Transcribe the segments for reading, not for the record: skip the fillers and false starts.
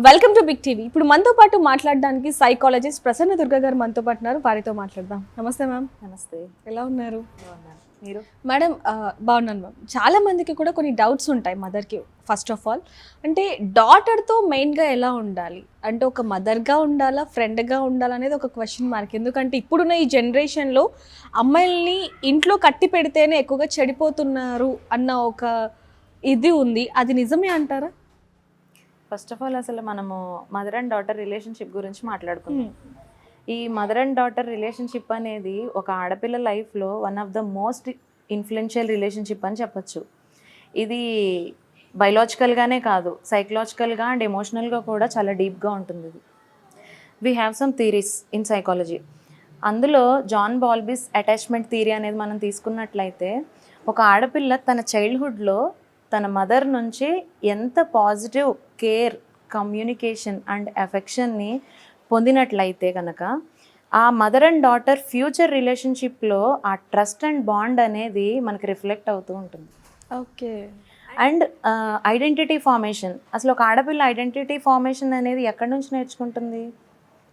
Welcome to big TV. ఇప్పుడు మనతో పాటు మాట్లాడడానికి సైకాలజిస్ట్ ప్రసన్న దుర్గా గారు మనతో పాటు ఉన్నారు. వారితో మాట్లాడదాం. నమస్తే మ్యామ్. నమస్తే. ఎలా ఉన్నారు? మీరు? మేడం బాగున్నాను మ్యామ్. చాలా మందికి కూడా కొన్ని డౌట్స్ ఉంటాయి మదర్కి. ఫస్ట్ ఆఫ్ ఆల్ అంటే డాటర్తో మెయిన్గా ఎలా ఉండాలి, అంటే ఒక మదర్గా ఉండాలా, ఫ్రెండ్గా ఉండాలా అనేది ఒక క్వశ్చన్ మార్క్. ఎందుకంటే ఇప్పుడున్న ఈ జనరేషన్లో అమ్మాయిల్ని ఇంట్లో కట్టి పెడితేనే ఎక్కువగా చెడిపోతున్నారు అన్న ఒక ఇది ఉంది. అది నిజమే అంటారా? ఫస్ట్ ఆఫ్ ఆల్ అసలు మనము మదర్ అండ్ డాటర్ రిలేషన్షిప్ గురించి మాట్లాడుకుందాం. ఈ మదర్ అండ్ డాటర్ రిలేషన్షిప్ అనేది ఒక ఆడపిల్ల లైఫ్లో one of the most influential relationship అని చెప్పచ్చు. ఇది బయలాజికల్గానే కాదు, సైకలాజికల్గా అండ్ ఎమోషనల్గా కూడా చాలా డీప్గా ఉంటుంది. ఇది we have some theories in psychology. అందులో జాన్ బాల్బిస్ అటాచ్మెంట్ థియరీ అనేది మనం తీసుకున్నట్లయితే, ఒక ఆడపిల్ల తన చైల్డ్హుడ్లో తన మదర్ నుంచి ఎంత పాజిటివ్ కేర్, కమ్యూనికేషన్ అండ్ ఎఫెక్షన్ని పొందినట్లయితే కనుక ఆ మదర్ అండ్ డాటర్ ఫ్యూచర్ రిలేషన్షిప్లో ఆ ట్రస్ట్ అండ్ బాండ్ అనేది మనకి రిఫ్లెక్ట్ అవుతూ ఉంటుంది. ఓకే. అండ్ ఐడెంటిటీ ఫార్మేషన్, అసలు ఒక ఆడపిల్ల ఐడెంటిటీ ఫార్మేషన్ అనేది ఎక్కడి నుంచి నేర్చుకుంటుంది?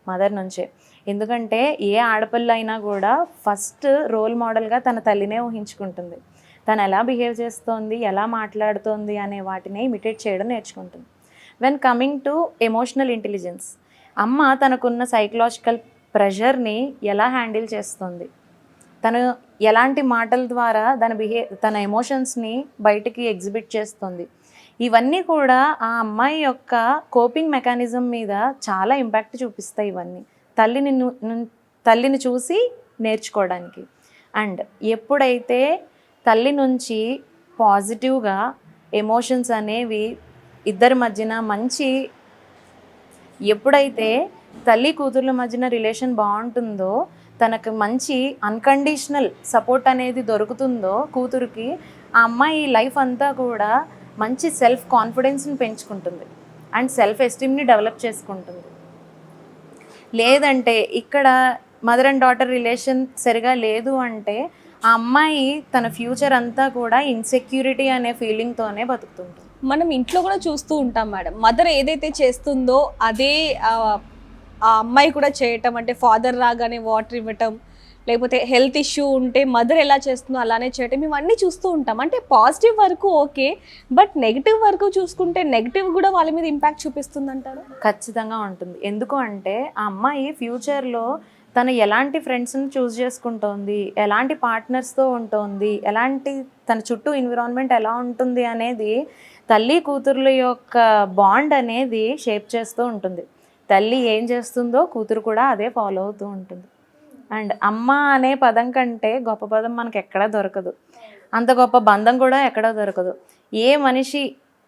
మదర్ నుంచే. ఎందుకంటే ఏ ఆడపిల్ల అయినా కూడా ఫస్ట్ రోల్ మోడల్గా తన తల్లినే ఊహించుకుంటుంది. తను ఎలా బిహేవ్ చేస్తోంది, ఎలా మాట్లాడుతోంది అనే వాటిని ఇమిటేట్ చేయడం నేర్చుకుంటుంది. When coming to emotional intelligence, అమ్మ తనకున్న సైకలాజికల్ ప్రెషర్ని ఎలా హ్యాండిల్ చేస్తుంది, తను ఎలాంటి మాటల ద్వారా తన ఎమోషన్స్ని బయటికి ఎగ్జిబిట్ చేస్తుంది, ఇవన్నీ కూడా ఆ అమ్మాయి యొక్క కోపింగ్ మెకానిజం మీద చాలా ఇంపాక్ట్ చూపిస్తాయి. ఇవన్నీ తల్లిని చూసి నేర్చుకోవడానికి. అండ్ ఎప్పుడైతే తల్లి నుంచి పాజిటివ్గా ఎమోషన్స్ అనేవి ఇద్దరి మధ్యన ఎప్పుడైతే తల్లి కూతుర్ల మధ్యన రిలేషన్ బాగుంటుందో, తనకు మంచి అన్కండిషనల్ సపోర్ట్ అనేది దొరుకుతుందో కూతురికి, ఆ అమ్మాయి లైఫ్ అంతా కూడా మంచి సెల్ఫ్ కాన్ఫిడెన్స్ని పెంచుకుంటుంది అండ్ సెల్ఫ్ ఎస్టీమ్ని డెవలప్ చేసుకుంటుంది. లేదంటే ఇక్కడ మదర్ అండ్ డాటర్ రిలేషన్ సరిగా లేదు అంటే ఆ అమ్మాయి తన ఫ్యూచర్ అంతా కూడా ఇన్సెక్యూరిటీ అనే ఫీలింగ్తోనే బతుకుతుంటుంది. మనం ఇంట్లో కూడా చూస్తూ ఉంటాం మేడం, మదర్ ఏదైతే చేస్తుందో అదే ఆ అమ్మాయి కూడా చేయటం. అంటే ఫాదర్ రాగానే వాటర్ ఇవ్వటం, లేకపోతే హెల్త్ ఇష్యూ ఉంటే మదర్ ఎలా చేస్తుందో అలానే చేయటం, ఇవన్నీ చూస్తూ ఉంటాం. అంటే పాజిటివ్ వరకు ఓకే, బట్ నెగిటివ్ వరకు చూసుకుంటే నెగిటివ్ కూడా వాళ్ళ మీద ఇంపాక్ట్ చూపిస్తుంది అంటారు? ఖచ్చితంగా ఉంటుంది. ఎందుకు అంటే ఆ అమ్మాయి ఫ్యూచర్లో తను ఎలాంటి ఫ్రెండ్స్ని చూస్ చేసుకుంటోంది, ఎలాంటి పార్ట్నర్స్తో ఉంటుంది, తన చుట్టూ ఎన్విరాన్మెంట్ ఎలా ఉంటుంది అనేది తల్లి కూతుర్ల యొక్క బాండ్ అనేది షేప్ చేస్తూ ఉంటుంది. తల్లి ఏం చేస్తుందో కూతురు కూడా అదే ఫాలో అవుతూ ఉంటుంది. అండ్ అమ్మ అనే పదం కంటే గొప్ప పదం మనకు ఎక్కడా దొరకదు, అంత గొప్ప బంధం కూడా ఎక్కడా దొరకదు. ఏ మనిషి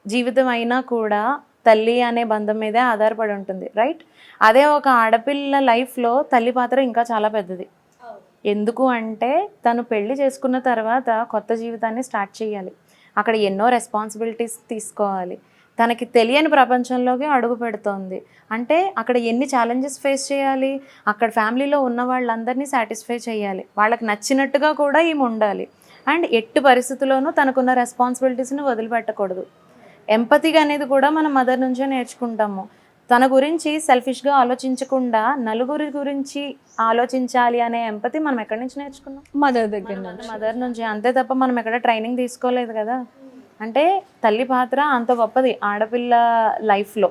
జీవితం అయినా కూడా తల్లి అనే బంధం మీదే ఆధారపడి ఉంటుంది, రైట్? అదే ఒక ఆడపిల్ల లైఫ్లో తల్లి పాత్ర ఇంకా చాలా పెద్దది. ఎందుకు అంటే తను పెళ్లి చేసుకున్న తర్వాత కొత్త జీవితాన్ని స్టార్ట్ చేయాలి. అక్కడ ఎన్నో రెస్పాన్సిబిలిటీస్ తీసుకోవాలి. తనకి తెలియని ప్రపంచంలోకి అడుగు పెడుతోంది అంటే అక్కడ ఎన్ని ఛాలెంజెస్ ఫేస్ చేయాలి. అక్కడ ఫ్యామిలీలో ఉన్న వాళ్ళందరినీ సాటిస్ఫై చేయాలి, వాళ్ళకి నచ్చినట్టుగా కూడా ఈమె ఉండాలి. అండ్ ఎట్టి పరిస్థితుల్లోనూ తనకున్న రెస్పాన్సిబిలిటీస్ని వదిలిపెట్టకూడదు. ఎంపతిగా అనేది కూడా మనం మదర్ నుంచే నేర్చుకుంటాము. తన గురించి సెల్ఫిష్గా ఆలోచించకుండా నలుగురి గురించి ఆలోచించాలి అనే ఎంపతి మనం ఎక్కడి నుంచి నేర్చుకున్నాం? మదర్ నుంచి. అంతే తప్ప మనం ఎక్కడ ట్రైనింగ్ తీసుకోలేదు కదా. అంటే తల్లి పాత్ర అంత గొప్పది ఆడపిల్ల లైఫ్లో.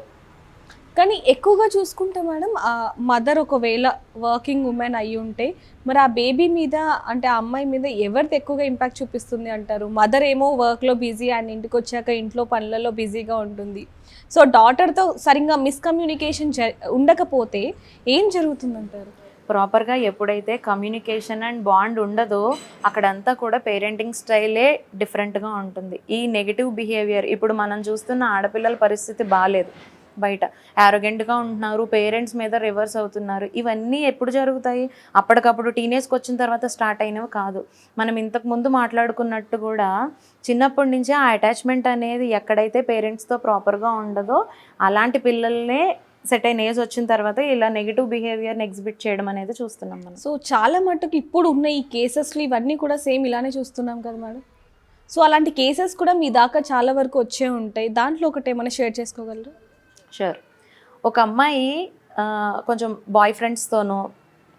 కానీ ఎక్కువగా చూసుకుంటే మేడం, ఆ మదర్ ఒకవేళ వర్కింగ్ ఉమెన్ అయ్యి ఉంటే మరి ఆ బేబీ మీద, అంటే ఆ అమ్మాయి మీద ఎవరిది ఎక్కువగా ఇంపాక్ట్ చూపిస్తుంది అంటారు? మదర్ ఏమో వర్క్లో బిజీ అండ్ ఇంటికి వచ్చాక ఇంట్లో పనులలో బిజీగా ఉంటుంది. సో డాటర్తో సరిగ్గా మిస్కమ్యూనికేషన్ ఉండకపోతే ఏం జరుగుతుందంటారు? ప్రాపర్గా ఎప్పుడైతే కమ్యూనికేషన్ అండ్ బాండ్ ఉండదో అక్కడంతా కూడా పేరెంటింగ్ స్టైలే డిఫరెంట్గా ఉంటుంది. ఈ నెగిటివ్ బిహేవియర్ ఇప్పుడు మనం చూస్తున్న ఆడపిల్లల పరిస్థితి బాగాలేదు. బయట యారోగెంట్గా ఉంటున్నారు, పేరెంట్స్ మీద రివర్స్ అవుతున్నారు. ఇవన్నీ ఎప్పుడు జరుగుతాయి? అప్పటికప్పుడు టీనేజ్కి వచ్చిన తర్వాత స్టార్ట్ అయినవి కాదు. మనం ఇంతకుముందు మాట్లాడుకున్నట్టు కూడా చిన్నప్పటి నుంచే ఆ అటాచ్మెంట్ అనేది ఎక్కడైతే పేరెంట్స్తో ప్రాపర్గా ఉండదో అలాంటి పిల్లల్నే సెట్ అయిన ఏజ్ వచ్చిన తర్వాత ఇలా నెగిటివ్ బిహేవియర్ని ఎగ్జిబిట్ చేయడం అనేది చూస్తున్నాం మనం. సో చాలా మట్టుకు ఇప్పుడు ఉన్న ఈ కేసెస్లు ఇవన్నీ కూడా సేమ్ ఇలానే చూస్తున్నాం కదా మేడం. సో అలాంటి కేసెస్ కూడా మీ దాకా చాలా వరకు వచ్చే ఉంటాయి. దాంట్లో ఒకటి ఏమైనా షేర్ చేసుకోగలరు? షూర్. ఒక అమ్మాయి కొంచెం బాయ్ ఫ్రెండ్స్తోనూ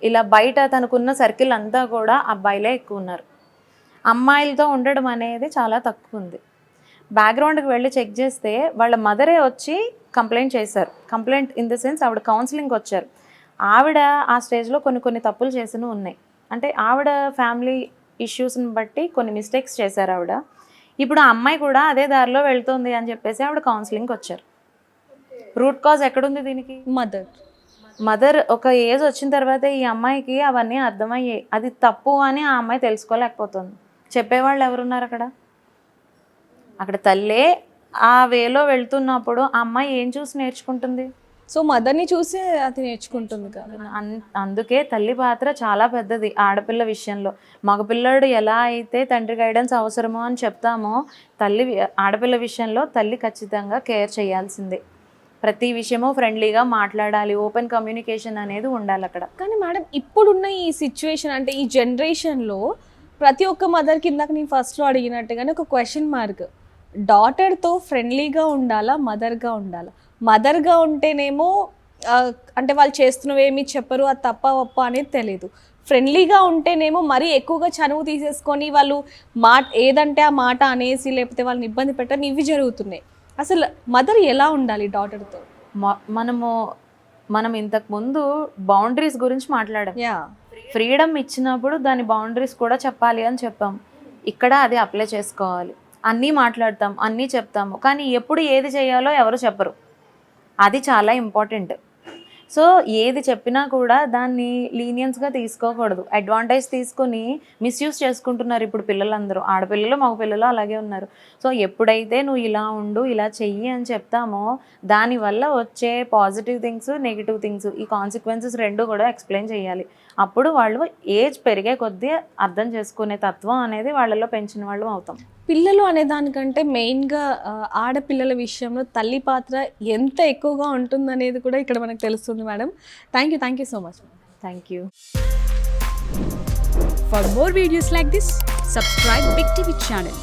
ఇలా బయట తనకున్న సర్కిల్ అంతా కూడా అబ్బాయిలే ఎక్కువ ఉన్నారు, అమ్మాయిలతో ఉండడం అనేది చాలా తక్కువ ఉంది. బ్యాక్గ్రౌండ్కి వెళ్ళి చెక్ చేస్తే వాళ్ళ మదరే వచ్చి కంప్లైంట్ చేశారు. కంప్లైంట్ ఇన్ ద సెన్స్ ఆవిడ కౌన్సిలింగ్కి వచ్చారు. ఆవిడ ఆ స్టేజ్లో కొన్ని తప్పులు చేసినవి ఉన్నాయి. అంటే ఆవిడ ఫ్యామిలీ ఇష్యూస్ని బట్టి కొన్ని మిస్టేక్స్ చేశారు ఆవిడ. ఇప్పుడు ఆ అమ్మాయి కూడా అదే దారిలో వెళ్తుంది అని చెప్పేసి ఆవిడ కౌన్సిలింగ్కి వచ్చారు. రూట్ కాజ్ ఎక్కడుంది దీనికి? మదర్ ఒక ఏజ్ వచ్చిన తర్వాత ఈ అమ్మాయికి అవన్నీ అర్థమయ్యాయి. అది తప్పు అని ఆ అమ్మాయి తెలుసుకోలేకపోతుంది. చెప్పేవాళ్ళు ఎవరున్నారు అక్కడ? అక్కడ తల్లే ఆ వేలో వెళ్తున్నప్పుడు ఆ అమ్మాయి ఏం చూసి నేర్చుకుంటుంది? సో మదర్ని చూసి అది నేర్చుకుంటుంది కదా. అందుకే తల్లి పాత్ర చాలా పెద్దది ఆడపిల్ల విషయంలో. మగపిల్లడు ఎలా అయితే తండ్రి గైడెన్స్ అవసరమో అని చెప్తామో, ఆడపిల్ల విషయంలో తల్లి ఖచ్చితంగా కేర్ చేయాల్సిందే. ప్రతి విషయము ఫ్రెండ్లీగా మాట్లాడాలి, ఓపెన్ కమ్యూనికేషన్ అనేది ఉండాలి అక్కడ. కానీ మేడం ఇప్పుడున్న ఈ సిచ్యువేషన్ అంటే ఈ జనరేషన్లో ప్రతి ఒక్క మదర్కి ఇందాక నేను ఫస్ట్లో అడిగినట్టుగానే ఒక క్వశ్చన్ మార్క్. డాటర్తో ఫ్రెండ్లీగా ఉండాలా, మదర్గా ఉండాలా? మదర్గా ఉంటేనేమో అంటే వాళ్ళు చేస్తున్నవేమీ చెప్పరు, అది తప్ప ఒప్ప అనేది తెలియదు. ఫ్రెండ్లీగా ఉంటేనేమో మరీ ఎక్కువగా చనువు తీసేసుకొని వాళ్ళు ఏదంటే ఆ మాట అనేసి లేకపోతే వాళ్ళని ఇబ్బంది పెట్టని ఇవి జరుగుతున్నాయి. అసలు మదర్ ఎలా ఉండాలి డాటర్తో? మనం ఇంతకుముందు బౌండరీస్ గురించి మాట్లాడాం. ఫ్రీడమ్ ఇచ్చినప్పుడు దాని బౌండరీస్ కూడా చెప్పాలి అని చెప్పాం. ఇక్కడ అది అప్లై చేసుకోవాలి. అన్నీ మాట్లాడతాం, అన్నీ చెప్తాము, కానీ ఎప్పుడు ఏది చేయాలో ఎవరు చెప్పరు. అది చాలా ఇంపార్టెంట్. సో ఏది చెప్పినా కూడా దాన్ని లీనియన్స్గా తీసుకోకూడదు. అడ్వాంటేజ్ తీసుకుని మిస్యూజ్ చేసుకుంటున్నారు ఇప్పుడు పిల్లలందరూ. ఆడపిల్లలు మగపిల్లలు అలాగే ఉన్నారు. సో ఎప్పుడైతే నువ్వు ఇలా ఉండు, ఇలా చెయ్యి అని చెప్తామో దానివల్ల వచ్చే పాజిటివ్ థింగ్స్, నెగిటివ్ థింగ్స్, ఈ కాన్సిక్వెన్సెస్ రెండు కూడా ఎక్స్ప్లెయిన్ చేయాలి. అప్పుడు వాళ్ళు ఏజ్ పెరిగే కొద్దీ అర్థం చేసుకునే తత్వం అనేది వాళ్ళలో పెంచిన వాళ్ళు అవుతాం. పిల్లలు అనే దానికంటే మెయిన్గా ఆడపిల్లల విషయంలో తల్లి పాత్ర ఎంత ఎక్కువగా ఉంటుందనేది కూడా ఇక్కడ మనకు తెలుస్తుంది madam. Thank you so much. Thank you. For more videos like this, subscribe Big TV channel.